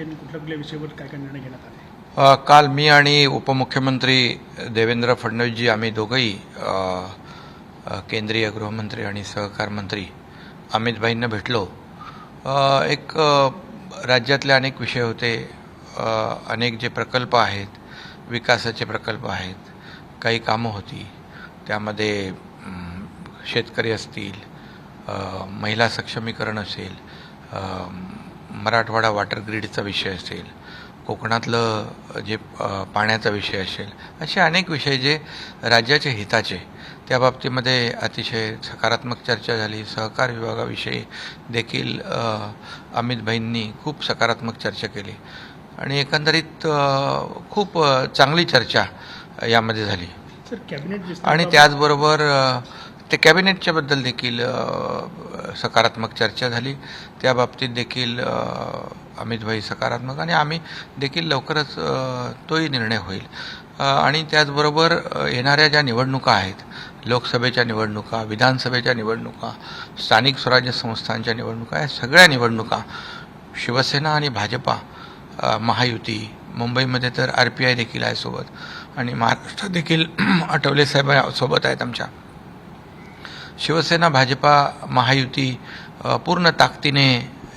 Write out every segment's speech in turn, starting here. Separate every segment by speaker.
Speaker 1: आणि कुठल्या विषयावर काय काय निर्णय घेण्यात आले?
Speaker 2: काल मी आणि उपमुख्यमंत्री देवेंद्र फडणवीसजी आम्ही दोघंही केंद्रीय गृहमंत्री आणि सहकार मंत्री अमित भाईंना भेटलो. राज्यातले अनेक विषय होते, अनेक जे प्रकल्प आहेत, विकासाचे प्रकल्प आहेत, काही कामं होती, त्यामध्ये शेतकरी असतील, महिला सक्षमीकरण असेल, मराठवाडा वॉटर ग्रीडचा विषय असेल, कोकणातलं जे पाण्याचा विषय असेल, असे अनेक विषय जे राज्याच्या हिताचे, त्या बाबतीमध्ये अतिशय सकारात्मक चर्चा झाली. सहकार विभागाविषयी देखील अमित भाईंनी खूप सकारात्मक चर्चा केली आणि एकंदरीत खूप चांगली चर्चा यामध्ये झाली.
Speaker 1: सर, कॅबिनेट
Speaker 2: आणि त्याचबरोबर ते कॅबिनेटच्या बद्दल देखील सकारात्मक चर्चा झाली. त्या बाबतीत देखील अमितभाई सकारात्मक आणि आम्ही देखील लवकरच तोही निर्णय होईल. आणि त्याचबरोबर येणाऱ्या ज्या निवडणुका आहेत, लोकसभेच्या निवडणुका, विधानसभेच्या निवडणुका, स्थानिक स्वराज्य संस्थांच्या निवडणुका, या सगळ्या निवडणुका शिवसेना आणि भाजपा महायुती, मुंबईमध्ये तर RPI देखील आहे सोबत आणि महाराष्ट्रात देखील आठवले साहेब सोबत आहेत आमच्या. शिवसेना भाजपा महायुती पूर्ण ताकदीने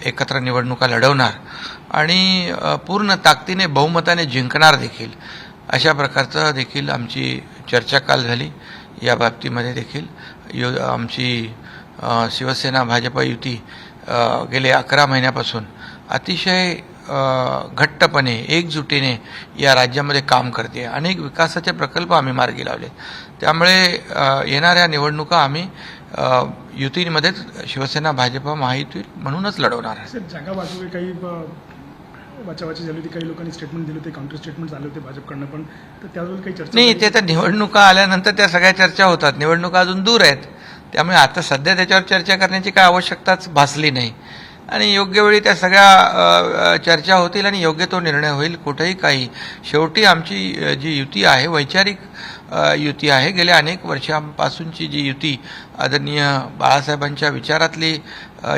Speaker 2: एकत्र निवडणुका लढवणार आणि पूर्ण ताकदीने बहुमताने जिंकणार देखील, अशा प्रकारचं देखील आमची चर्चा काल झाली. या बाबतीमध्ये देखील आमची शिवसेना भाजपा युती गेले 11 महिन्यापासून अतिशय घट्टपणे, एकजुटीने या राज्यामध्ये काम करते. अनेक विकासाचे प्रकल्प आम्ही मार्गी लावले. त्यामुळे येणाऱ्या निवडणुका आम्ही युतीमध्येच शिवसेना भाजपा महायुती म्हणूनच लढवणार आहे.
Speaker 1: सर, जागा वाजवी काही वाचावाची झाली होती, काही लोकांनी स्टेटमेंट दिले होते, काउंटर स्टेटमेंट झाले होते भाजपकडनं, पण तर त्यावर काही चर्चा
Speaker 2: नाही. ते तर निवडणुका आल्यानंतर त्या सगळ्या चर्चा होतात. निवडणुका अजून दूर आहेत, त्यामुळे आता सध्या त्याच्यावर चर्चा करण्याची काय आवश्यकताच भासली नाही आणि योग्य वेळी त्या सगळ्या चर्चा होतील आणि योग्य तो निर्णय होईल. कुठेही काही, शेवटी आमची जी युती आहे, वैचारिक युती आहे. गेल्या अनेक वर्षांपासूनची जी युती, आदरणीय बाळासाहेबांच्या विचारातली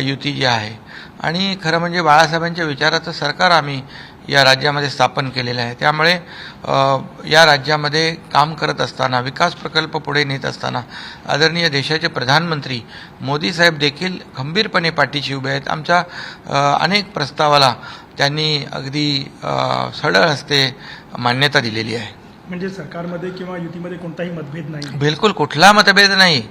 Speaker 2: युती जी आहे आणि खरं म्हणजे बाळासाहेबांच्या विचाराचं सरकार आम्ही या राज्यामध्ये स्थापन केलेलं आहे. त्यामुळे या राज्यामध्ये काम करत असताना, विकास प्रकल्प पुढे नेत असताना आदरणीय देशाचे प्रधानमंत्री मोदी साहेब देखील खंबीरपणे पाठीशी उभे आहेत. आमच्या अनेक प्रस्तावाला त्यांनी अगदी सरळ हस्ते मान्यता दिलेली आहे.
Speaker 1: म्हणजे सरकारमध्ये किंवा युतीमध्ये कोणताही मतभेद नाही?
Speaker 2: बिलकुल कुठला मतभेद नाही.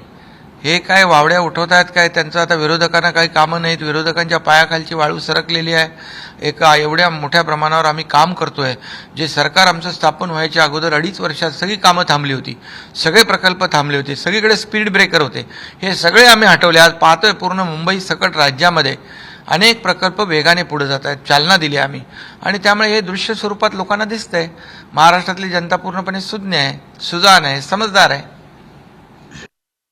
Speaker 2: हे काय वावड्या उठवत आहेत काय? त्यांचं आता विरोधकांना काही कामं नाहीत. विरोधकांच्या पायाखालची वाळू सरकलेली आहे. एका एवढ्या मोठ्या प्रमाणावर आम्ही काम करतोय. जे सरकार आमचं स्थापन व्हायच्या अगोदर 2.5 वर्षात सगळी कामं थांबली होती, सगळे प्रकल्प थांबले होते, सगळीकडे स्पीड ब्रेकर होते, हे सगळे आम्ही हटवले. आज पाहतोय पूर्ण मुंबई सकट राज्यामध्ये अनेक प्रकल्प वेगाने पुढे जात आहेत, चालना दिली आम्ही आणि त्यामुळे हे दृश्य स्वरूपात लोकांना दिसतंय. महाराष्ट्रातली जनता पूर्णपणे सुज्ञ आहे, सुजाण आहे, समजदार आहे.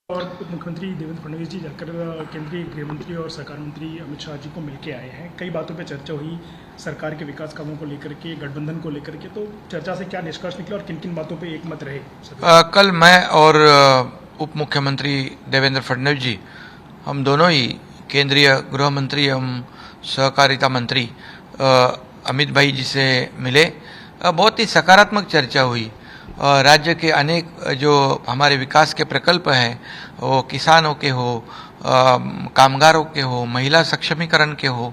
Speaker 1: और मुख्यमंत्री देवेंद्र फडणवीस जी जाकर केंद्रीय गृहमंत्री और सहकार मंत्री अमित शाह जी को मिलके आए हैं. कई बातों पे चर्चा हुई, सरकार के विकास कामों को लेकर के, गठबंधन को लेकर के. तो चर्चा से क्या निष्कर्ष निकला और किन किन बातों पे एक मत रहे?
Speaker 2: कल मैं और उप मुख्यमंत्री देवेंद्र फडणवीस जी, हम दोनों ही केंद्रीय गृह मंत्री एवं सहकारिता मंत्री अमित भाई जी से मिले. बहुत ही सकारात्मक चर्चा हुई. राज्य के अनेक जो हमारे विकास के प्रकल्प हैं, वो किसानों के हो, कामगारों के हो, महिला सक्षमीकरण के हो,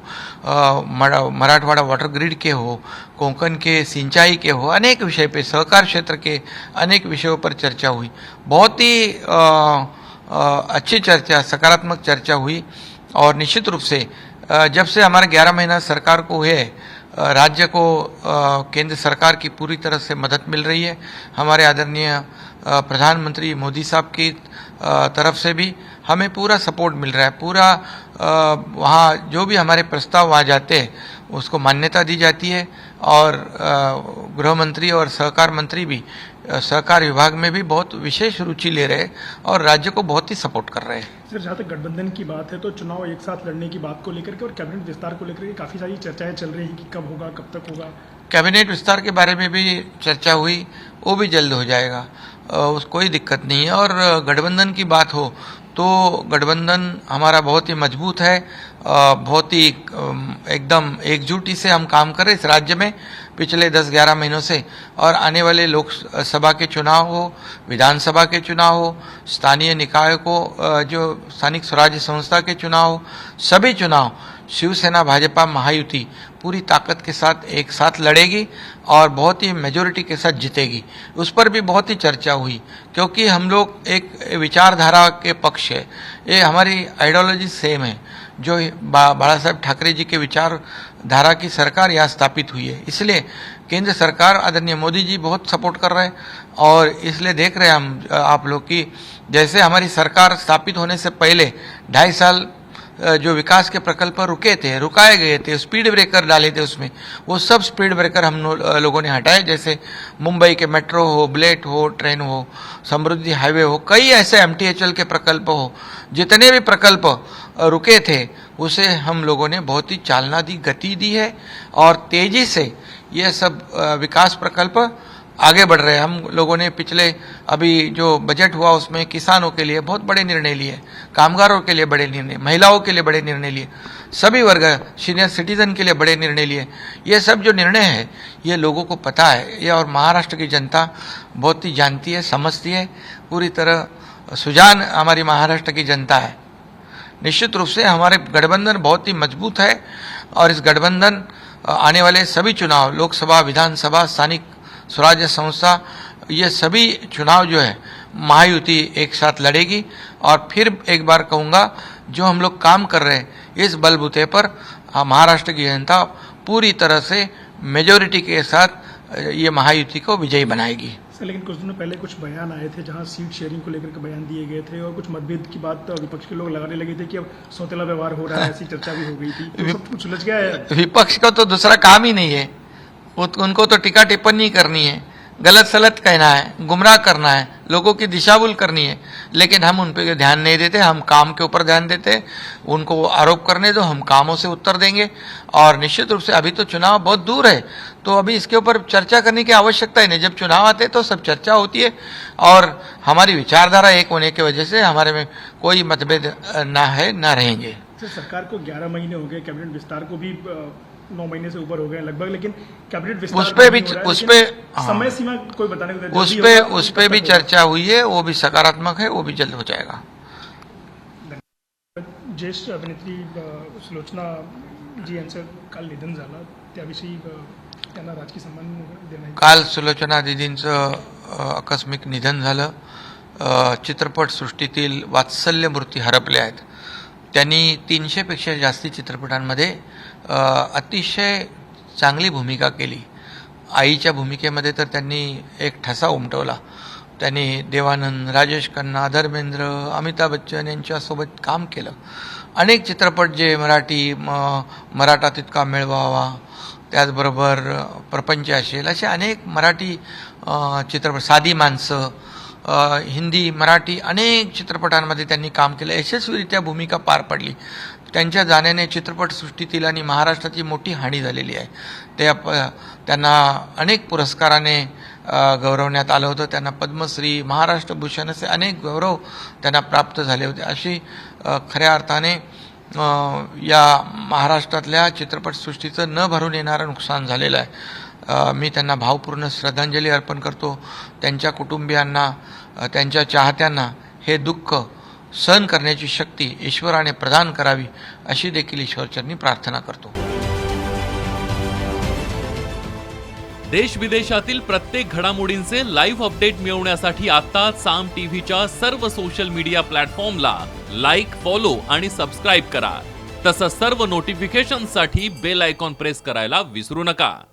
Speaker 2: मराठवाड़ा वाटर ग्रिड के हो, कोंकण के सिंचाई के हो, अनेक विषय पे, सहकार क्षेत्र के अनेक विषयों पर चर्चा हुई. बहुत ही अच्छी चर्चा, सकारात्मक चर्चा हुई. और निश्चित रूप से जब से हमारे 11 महीना सरकार को हुए, राज्य को केंद्र सरकार की पूरी तरह से मदद मिल रही है. हमारे आदरणीय प्रधानमंत्री मोदी साहब की तरफ से भी हमें पूरा सपोर्ट मिल रहा है. पूरा वहाँ जो भी हमारे प्रस्ताव वहाँ जाते हैं उसको मान्यता दी जाती है और गृह मंत्री और सहकार मंत्री भी सहकार विभाग में भी बहुत विशेष रुचि ले रहे हैं और राज्य को बहुत ही सपोर्ट कर रहे हैं.
Speaker 1: सर, जहाँ तक गठबंधन की बात है तो चुनाव एक साथ लड़ने की बात को लेकर के और कैबिनेट विस्तार को लेकर के काफ़ी सारी चर्चाएं चल रही हैं कि कब होगा, कब तक होगा.
Speaker 2: कैबिनेट विस्तार के बारे में भी चर्चा हुई, वो भी जल्द हो जाएगा, कोई दिक्कत नहीं है. और गठबंधन की बात हो तो गठबंधन हमारा बहुत ही मजबूत है, बहुत ही एकदम एकजुटी से हम काम कर रहे इस राज्य में पिछले 10-11 महीनों से। और आने वाले लोकसभा के चुनाव हो, विधानसभा के चुनाव हो, स्थानीय निकाय को जो स्थानिक स्वराज्य संस्था के चुनाव हो, सभी चुनाव शिवसेना भाजपा महायुति पूरी ताकत के साथ एक साथ लड़ेगी और बहुत ही मेजोरिटी के साथ जीतेगी। उस पर भी बहुत ही चर्चा हुई, क्योंकि हम लोग एक विचारधारा के पक्ष है, ये हमारी आइडियोलॉजी सेम है। जो बाला साहब ठाकरे जी के विचारधारा की सरकार यहाँ स्थापित हुई है, इसलिए केंद्र सरकार आदरणीय मोदी जी बहुत सपोर्ट कर रहे हैं। और इसलिए देख रहे हैं हम आप लोग की जैसे हमारी सरकार स्थापित होने से पहले 2.5 साल जो विकास के प्रकल्प रुकाए गए थे, स्पीड ब्रेकर डाले थे उसमें, वो सब स्पीड ब्रेकर हम लोगों ने हटाए। जैसे मुंबई के मेट्रो हो, बुलेट हो, ट्रेन हो, समृद्धि हाईवे हो, कई ऐसे MTHL के प्रकल्प हो, जितने भी प्रकल्प रुके थे उसे हम लोगों ने बहुत ही चालना दी, गति दी है और तेजी से ये सब विकास प्रकल्प आगे बढ़ रहे हैं। हम लोगों ने पिछले अभी जो बजट हुआ उसमें किसानों के लिए बहुत बड़े निर्णय लिए, कामगारों के लिए बड़े निर्णय, महिलाओं के लिए बड़े निर्णय लिए, सभी वर्ग सीनियर सिटीजन के लिए बड़े निर्णय लिए। ये सब जो निर्णय है ये लोगों को पता है, ये और महाराष्ट्र की जनता बहुत ही जानती है, समझती है। पूरी तरह सुजान हमारी महाराष्ट्र की जनता है। निश्चित रूप से हमारे गठबंधन बहुत ही मजबूत है और इस गठबंधन आने वाले सभी चुनाव, लोकसभा, विधानसभा, स्थानिक स्वराज्य संस्था, ये सभी चुनाव जो है महायुति एक साथ लड़ेगी। और फिर एक बार कहूँगा, जो हम लोग काम कर रहे हैं इस बलबूते पर महाराष्ट्र की जनता पूरी तरह से मेजोरिटी के साथ ये महायुति को विजयी बनाएगी।
Speaker 1: लेकिन कुछ दिनों पहले कुछ बयान आए थे जहां सीट शेयरिंग को लेकर के बयान दिए गए थे और कुछ मतभेद की बात विपक्ष के लोग लगाने लगे थे कि अब सौतेला व्यवहार हो रहा है, ऐसी चर्चा भी हो गई थी। तो सब कुछ सुलझ गया है।
Speaker 2: विपक्ष का तो दूसरा काम ही नहीं है, उनको तो टीका टिप्पणी करनी है, गलत सलत कहना है, गुमराह करना है, लोगों की दिशाभूल करनी है। लेकिन हम उन पर ध्यान नहीं देते, हम काम के ऊपर ध्यान देते हैं। उनको आरोप करने दो, हम कामों से उत्तर देंगे। और निश्चित रूप से अभी तो चुनाव बहुत दूर है, तो अभी इसके ऊपर चर्चा करने की आवश्यकता ही नहीं। जब चुनाव आते तो सब चर्चा होती है और हमारी विचारधारा एक होने की वजह से हमारे में कोई मतभेद ना है, ना रहेंगे।
Speaker 1: सरकार को 11 महीने हो गए, कैबिनेट विस्तार को भी 9 महीने से ऊपर हो गए लगभग, लेकिन कैबिनेट विस्तार उस पे समय सीमा कोई बताने को
Speaker 2: उस पे भी चर्चा हुई है, वो भी सकारात्मक है, वो भी जल्द हो जाएगा।
Speaker 1: ज्येष्ठ अभिनेत्री सुलोचना जी यांचं काल निधन झालं, त्याविषयी त्यांना राजकीय सन्मान देण्यात
Speaker 2: काल सुलोचना दीदींचं आकस्मिक निधन झालं। चित्रपट सृष्टीतील वात्सल्य मूर्ती हरपल्या आहेत। त्यांनी 300 पेक्षा जास्ती चित्रपटांमध्ये अतिशय चांगली भूमिका केली। आईच्या भूमिकेमध्ये तर त्यांनी एक ठसा उमटवला। त्यांनी देवानंद, राजेश खन्ना, धर्मेंद्र, अमिताभ बच्चन यांच्यासोबत काम केलं। अनेक चित्रपट जे मराठा तितका मिळवावा, त्याचबरोबर प्रपंच असेल, असे अनेक मराठी चित्रपट, साधी माणसं, हिंदी, मराठी अनेक चित्रपटांमध्ये त्यांनी काम केलं, यशस्वीरित्या भूमिका पार पडली। त्यांच्या जाण्याने चित्रपटसृष्टीतील आणि महाराष्ट्राची मोठी हानी झालेली आहे। त्यांना अनेक पुरस्काराने गौरवण्यात आलं होतं। त्यांना पद्मश्री, महाराष्ट्र भूषण असे अनेक गौरव त्यांना प्राप्त झाले होते। अशी खऱ्या अर्थाने या महाराष्ट्रातल्या चित्रपटसृष्टीचं न भरून येणारं नुकसान झालेलं आहे। मी त्यांना भावपूर्ण श्रद्धांजली अर्पण करतो। त्यांच्या कुटुंबियांना, त्यांच्या चाहत्यांना हे दुःख सहन करण्याची शक्ती ईश्वराने प्रदान करावी, अशी देखील ईश्वरचरणी प्रार्थना करतो।
Speaker 3: देश विदेशातील प्रत्येक घडामोडींचे लाईव्ह अपडेट मिळवण्यासाठी आता साम टीव्हीच्या सर्व सोशल मीडिया प्लॅटफॉर्मला लाईक, फॉलो आणि सबस्क्राईब करा। तसंच सर्व नोटिफिकेशनसाठी बेल आयकॉन प्रेस करायला विसरू नका।